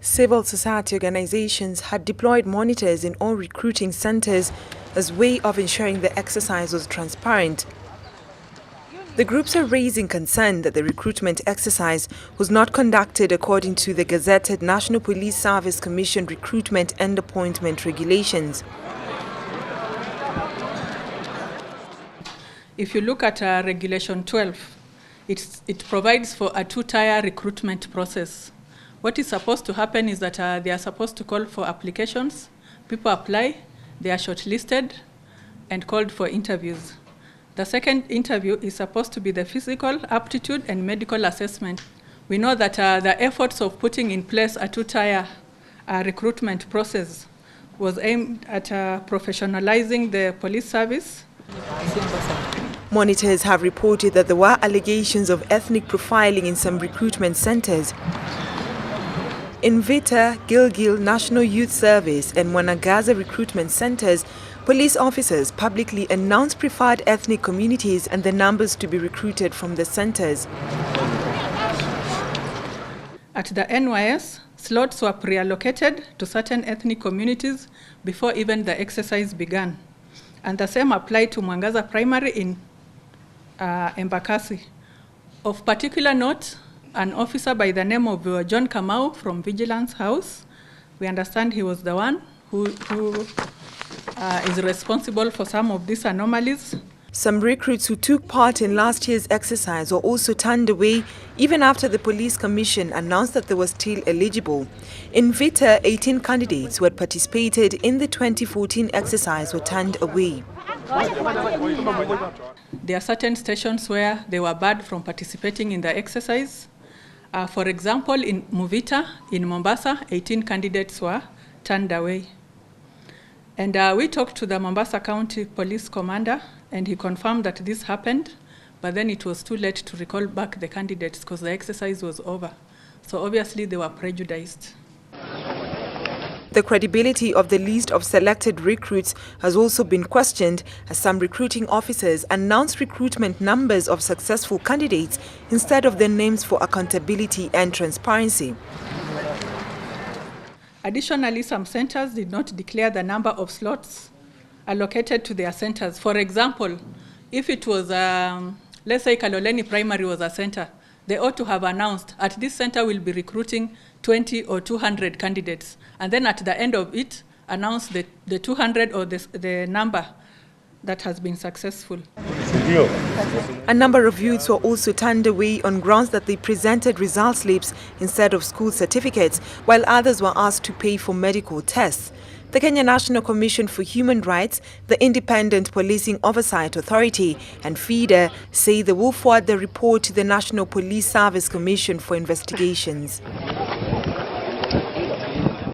Civil society organizations had deployed monitors in all recruiting centers as way of ensuring the exercise was transparent. The groups are raising concern that the recruitment exercise was not conducted according to the gazetted National Police Service Commission recruitment and appointment regulations. If you look at Regulation 12, it provides for a two-tier recruitment process. What is supposed to happen is that they are supposed to call for applications, people apply, they are shortlisted and called for interviews. The second interview is supposed to be the physical, aptitude and medical assessment. We know that the efforts of putting in place a two-tier recruitment process was aimed at professionalizing the police service. Monitors have reported that there were allegations of ethnic profiling in some recruitment centers. In Vita, Gilgil National Youth Service and Mwanagaza recruitment centers, police officers publicly announced preferred ethnic communities and the numbers to be recruited from the centers. At the NYS, slots were pre-allocated to certain ethnic communities before even the exercise began. And the same applied to Mwangaza Primary in Embakasi. Of particular note, an officer by the name of John Kamau from Vigilance House, we understand he was the one who is responsible for some of these anomalies. Some recruits who took part in last year's exercise were also turned away even after the police commission announced that they were still eligible. In Vita, 18 candidates who had participated in the 2014 exercise were turned away. There are certain stations where they were barred from participating in the exercise. For example, in Muvita, in Mombasa, 18 candidates were turned away. And we talked to the Mombasa County Police Commander, and he confirmed that this happened, but then it was too late to recall back the candidates because the exercise was over. So obviously they were prejudiced. The credibility of the list of selected recruits has also been questioned as some recruiting officers announced recruitment numbers of successful candidates instead of their names for accountability and transparency. Additionally, some centers did not declare the number of slots allocated to their centers. For example, if it was, let's say Kaloleni Primary was a center, they ought to have announced at this center we'll be recruiting 20 or 200 candidates. And then at the end of it, announce the 200 or the number that has been successful. A number of youths were also turned away on grounds that they presented result slips instead of school certificates, while others were asked to pay for medical tests. The Kenya National Commission for Human Rights, the Independent Policing Oversight Authority and FIDA say they will forward the report to the National Police Service Commission for investigations.